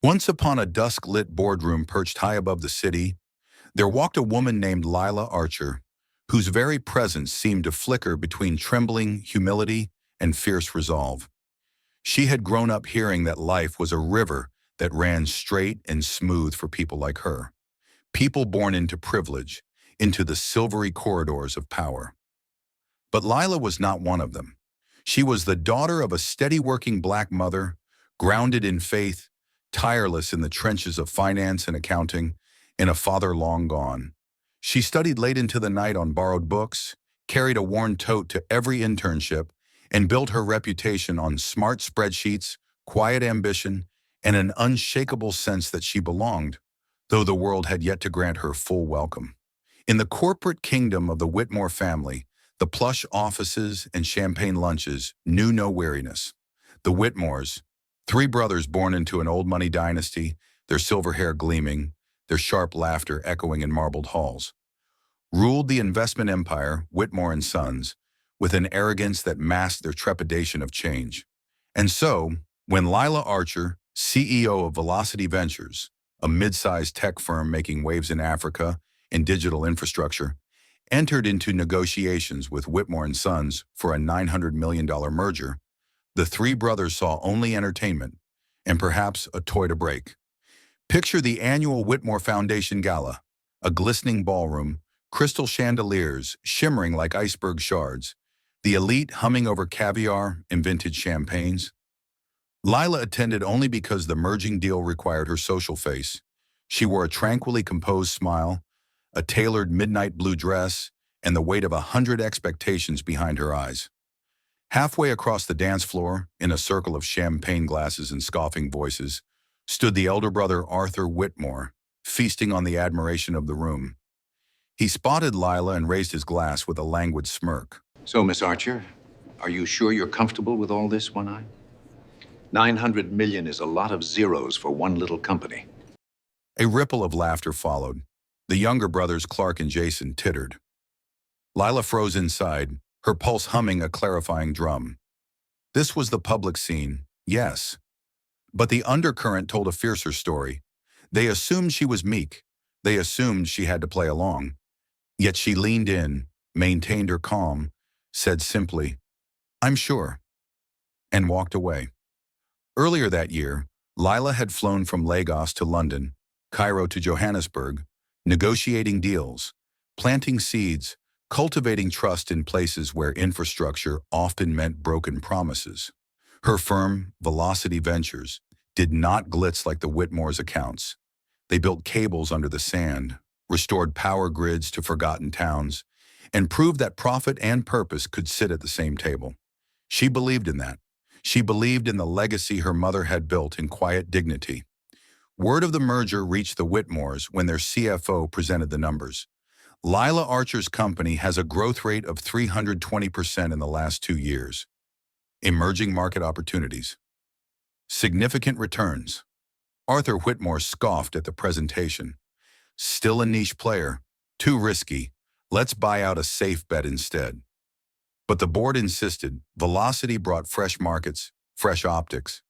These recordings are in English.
Once upon a dusk-lit boardroom perched high above the city, there walked a woman named Lila Archer, whose very presence seemed to flicker between trembling humility and fierce resolve. She had grown up hearing that life was a river that ran straight and smooth for people like her, people born into privilege, into the silvery corridors of power. But Lila was not one of them. She was the daughter of a steady-working black mother, grounded in faith, tireless in the trenches of finance and accounting, and a father long gone. She studied late into the night on borrowed books, carried a worn tote to every internship, and built her reputation on smart spreadsheets, quiet ambition, and an unshakable sense that she belonged, though the world had yet to grant her full welcome. In the corporate kingdom of the Whitmore family, the plush offices and champagne lunches knew no weariness. The Whitmores, three brothers born into an old money dynasty, their silver hair gleaming, their sharp laughter echoing in marbled halls, ruled the investment empire, Whitmore and Sons, with an arrogance that masked their trepidation of change. And so, when Lila Archer, CEO of Velocity Ventures, a mid-sized tech firm making waves in Africa and digital infrastructure, entered into negotiations with Whitmore and Sons for a $900 million merger, the three brothers saw only entertainment and perhaps a toy to break. Picture the annual Whitmore Foundation Gala, a glistening ballroom, crystal chandeliers shimmering like iceberg shards, the elite humming over caviar and vintage champagnes. Lila attended only because the merging deal required her social face. She wore a tranquilly composed smile, a tailored midnight blue dress, and the weight of 100 expectations behind her eyes. Halfway across the dance floor, in a circle of champagne glasses and scoffing voices, stood the elder brother Arthur Whitmore, feasting on the admiration of the room. He spotted Lila and raised his glass with a languid smirk. So, Miss Archer, are you sure you're comfortable with all this, One Eye? 900 million is a lot of zeros for one little company. A ripple of laughter followed. The younger brothers Clark and Jason tittered. Lila froze inside, her pulse humming a clarifying drum. This was the public scene, yes. But the undercurrent told a fiercer story. They assumed she was meek. They assumed she had to play along. Yet she leaned in, maintained her calm, said simply, "I'm sure," and walked away. Earlier that year, Lila had flown from Lagos to London, Cairo to Johannesburg, negotiating deals, planting seeds, cultivating trust in places where infrastructure often meant broken promises. Her firm, Velocity Ventures, did not glitz like the Whitmore's accounts. They built cables under the sand, restored power grids to forgotten towns, and proved that profit and purpose could sit at the same table. She believed in that. She believed in the legacy her mother had built in quiet dignity. Word of the merger reached the Whitmores when their CFO presented the numbers. Lila Archer's company has a growth rate of 320% in the last 2 years. Emerging market opportunities. Significant returns. Arthur Whitmore scoffed at the presentation. Still a niche player. Too risky. Let's buy out a safe bet instead. But the board insisted. Velocity brought fresh markets, fresh optics.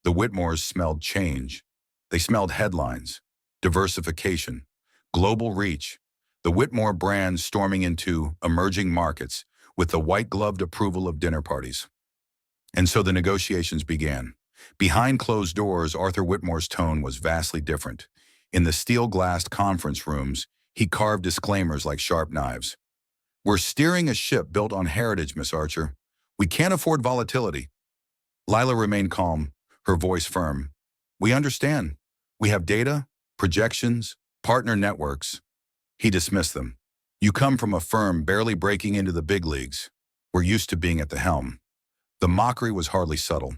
The Whitmores smelled change. They smelled headlines, diversification, global reach. The Whitmore brand storming into emerging markets with the white-gloved approval of dinner parties. And so the negotiations began. Behind closed doors, Arthur Whitmore's tone was vastly different. In the steel-glassed conference rooms, he carved disclaimers like sharp knives. "We're steering a ship built on heritage, Miss Archer. We can't afford volatility." Lila remained calm, her voice firm. "We understand. We have data, projections, partner networks." He dismissed them. "You come from a firm barely breaking into the big leagues. We're used to being at the helm." The mockery was hardly subtle.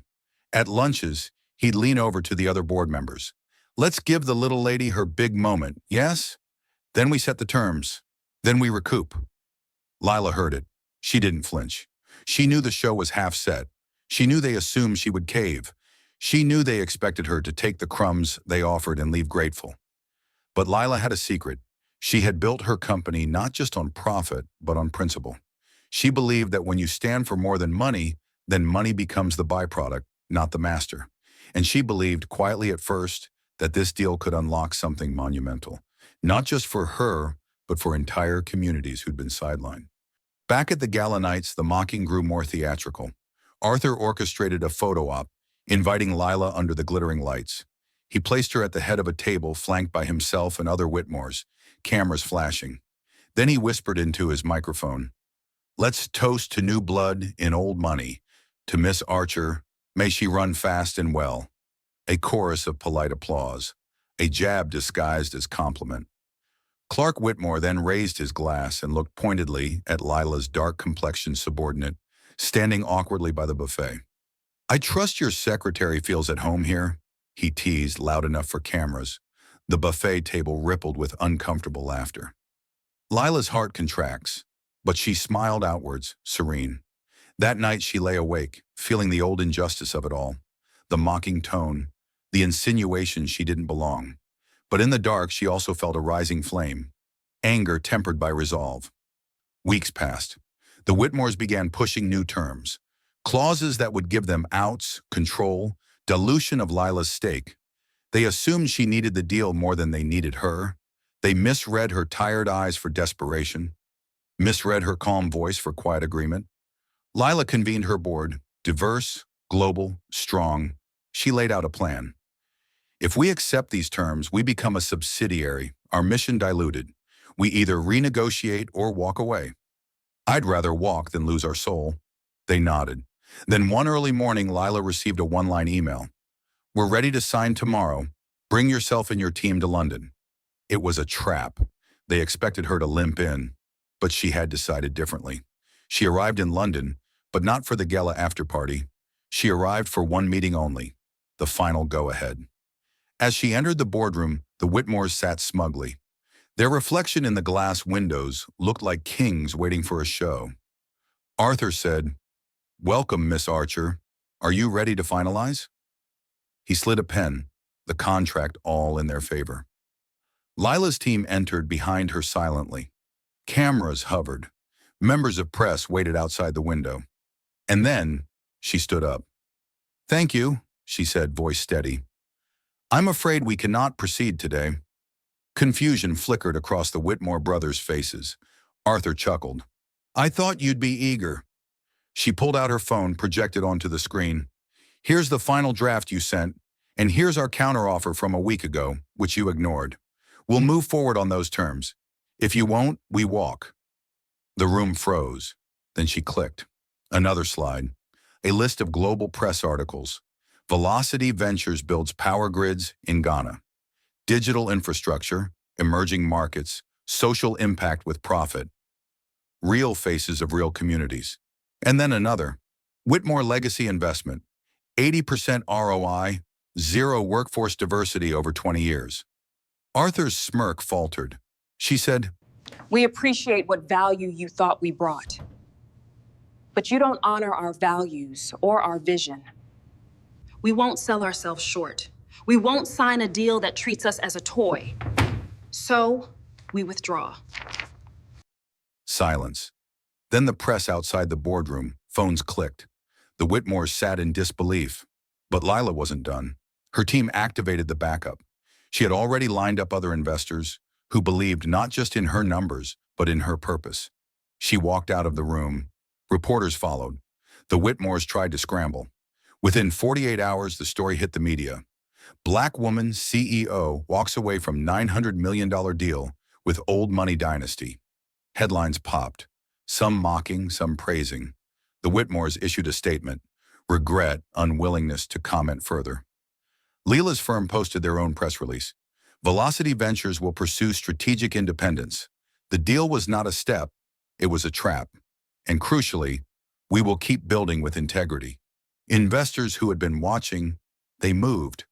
At lunches, he'd lean over to the other board members. "Let's give the little lady her big moment, yes? Then we set the terms. Then we recoup." Lila heard it. She didn't flinch. She knew the show was half set. She knew they assumed she would cave. She knew they expected her to take the crumbs they offered and leave grateful. But Lila had a secret. She had built her company not just on profit, but on principle. She believed that when you stand for more than money, then money becomes the byproduct, not the master. And she believed, quietly at first, that this deal could unlock something monumental, not just for her, but for entire communities who'd been sidelined. Back at the gala nights, the mocking grew more theatrical. Arthur orchestrated a photo op, inviting Lila under the glittering lights. He placed her at the head of a table flanked by himself and other Whitmores, cameras flashing. Then he whispered into his microphone, "Let's toast to new blood in old money. To Miss Archer, may she run fast and well." A chorus of polite applause, a jab disguised as compliment. Clark Whitmore then raised his glass and looked pointedly at Lila's dark-complexioned subordinate, standing awkwardly by the buffet. "I trust your secretary feels at home here," he teased loud enough for cameras. The buffet table rippled with uncomfortable laughter. Lila's heart contracts, but she smiled outwards, serene. That night she lay awake, feeling the old injustice of it all, the mocking tone, the insinuation she didn't belong. But in the dark she also felt a rising flame, anger tempered by resolve. Weeks passed. The Whitmores began pushing new terms, clauses that would give them outs, control, dilution of Lila's stake. They assumed she needed the deal more than they needed her. They misread her tired eyes for desperation, misread her calm voice for quiet agreement. Lila convened her board, diverse, global, strong. She laid out a plan. "If we accept these terms, we become a subsidiary, our mission diluted. We either renegotiate or walk away." "I'd rather walk than lose our soul." They nodded. Then one early morning, Lila received a one-line email. "We're ready to sign tomorrow. Bring yourself and your team to London." It was a trap. They expected her to limp in, but she had decided differently. She arrived in London, but not for the gala after-party. She arrived for one meeting only, the final go-ahead. As she entered the boardroom, the Whitmores sat smugly. Their reflection in the glass windows looked like kings waiting for a show. Arthur said, "Welcome, Miss Archer. Are you ready to finalize?" He slid a pen, the contract all in their favor. Lila's team entered behind her silently. Cameras hovered. Members of press waited outside the window. And then she stood up. "Thank you," she said, voice steady. "I'm afraid we cannot proceed today." Confusion flickered across the Whitmore brothers' faces. Arthur chuckled. "I thought you'd be eager." She pulled out her phone, projected onto the screen. "Here's the final draft you sent, and here's our counteroffer from a week ago, which you ignored. We'll move forward on those terms. If you won't, we walk." The room froze. Then she clicked. Another slide. A list of global press articles. Velocity Ventures builds power grids in Ghana. Digital infrastructure, emerging markets, social impact with profit. Real faces of real communities. And then another. Whitmore Legacy Investment. 80% ROI, zero workforce diversity over 20 years. Arthur's smirk faltered. She said, "We appreciate what value you thought we brought. But you don't honor our values or our vision. We won't sell ourselves short. We won't sign a deal that treats us as a toy. So, we withdraw." Silence. Then the press outside the boardroom, phones clicked. The Whitmores sat in disbelief. But Lila wasn't done. Her team activated the backup. She had already lined up other investors who believed not just in her numbers, but in her purpose. She walked out of the room. Reporters followed. The Whitmores tried to scramble. Within 48 hours, the story hit the media. Black woman CEO walks away from $900 million deal with old money dynasty. Headlines popped, some mocking, some praising. The Whitmores issued a statement, regret, unwillingness to comment further. Lila's firm posted their own press release. Velocity Ventures will pursue strategic independence. The deal was not a step, it was a trap. And crucially, we will keep building with integrity. Investors who had been watching, they moved.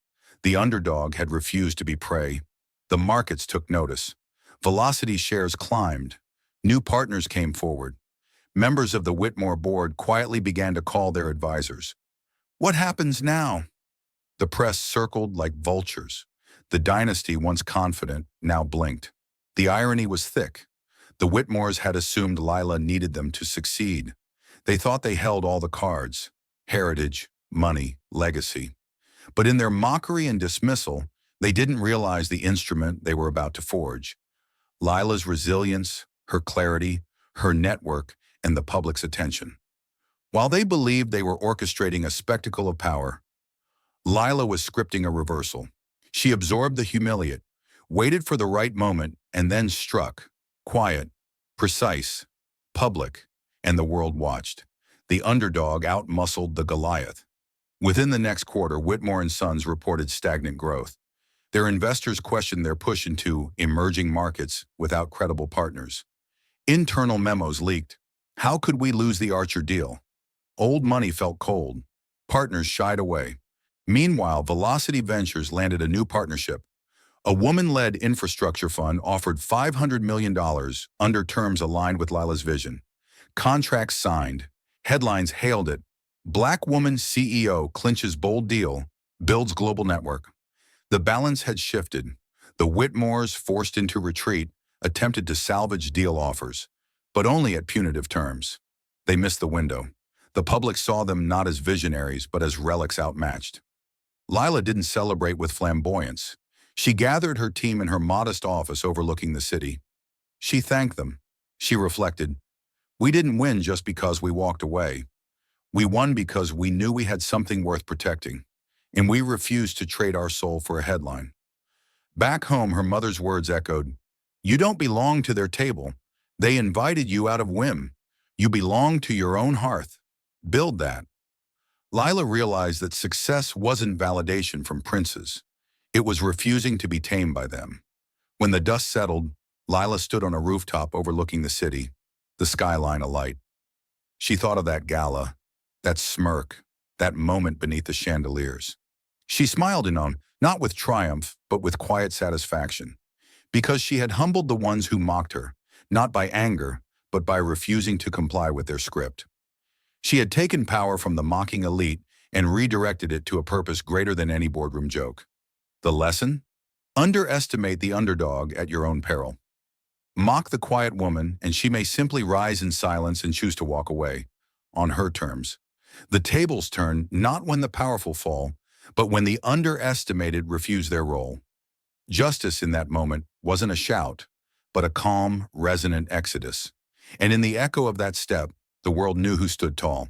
The underdog had refused to be prey. The markets took notice. Velocity shares climbed. New partners came forward. Members of the Whitmore board quietly began to call their advisors. What happens now? The press circled like vultures. The dynasty, once confident, now blinked. The irony was thick. The Whitmores had assumed Lila needed them to succeed. They thought they held all the cards: heritage, money, legacy. But in their mockery and dismissal, They didn't realize the instrument they were about to forge. Lila's resilience, her clarity, her network, and the public's attention. While they believed they were orchestrating a spectacle of power, Lila was scripting a reversal. She absorbed the humiliate, waited for the right moment, and then struck. Quiet, precise, public, and the world watched. The underdog outmuscled the Goliath. Within the next quarter, Whitmore and Sons reported stagnant growth. Their investors questioned their push into emerging markets without credible partners. Internal memos leaked. How could we lose the Archer deal? Old money felt cold. Partners shied away. Meanwhile, Velocity Ventures landed a new partnership. A woman-led infrastructure fund offered $500 million under terms aligned with Lila's vision. Contracts signed. Headlines hailed it. Black woman CEO clinches bold deal, builds global network. The balance had shifted. The Whitmores, forced into retreat, attempted to salvage deal offers, but only at punitive terms. They missed the window. The public saw them not as visionaries, but as relics outmatched. Lila didn't celebrate with flamboyance. She gathered her team in her modest office overlooking the city. She thanked them. She reflected, "We didn't win just because we walked away. We won because we knew we had something worth protecting, and we refused to trade our soul for a headline." Back home, her mother's words echoed, "You don't belong to their table. They invited you out of whim. You belong to your own hearth. Build that." Lila realized that success wasn't validation from princes. It was refusing to be tamed by them. When the dust settled, Lila stood on a rooftop overlooking the city, the skyline alight. She thought of that gala, that smirk, that moment beneath the chandeliers. She smiled in on, not with triumph, but with quiet satisfaction, because she had humbled the ones who mocked her, not by anger, but by refusing to comply with their script. She had taken power from the mocking elite and redirected it to a purpose greater than any boardroom joke. The lesson? Underestimate the underdog at your own peril. Mock the quiet woman, and she may simply rise in silence and choose to walk away, on her terms. The tables turn not when the powerful fall, but when the underestimated refuse their role. Justice in that moment wasn't a shout, but a calm, resonant exodus. And in the echo of that step, the world knew who stood tall.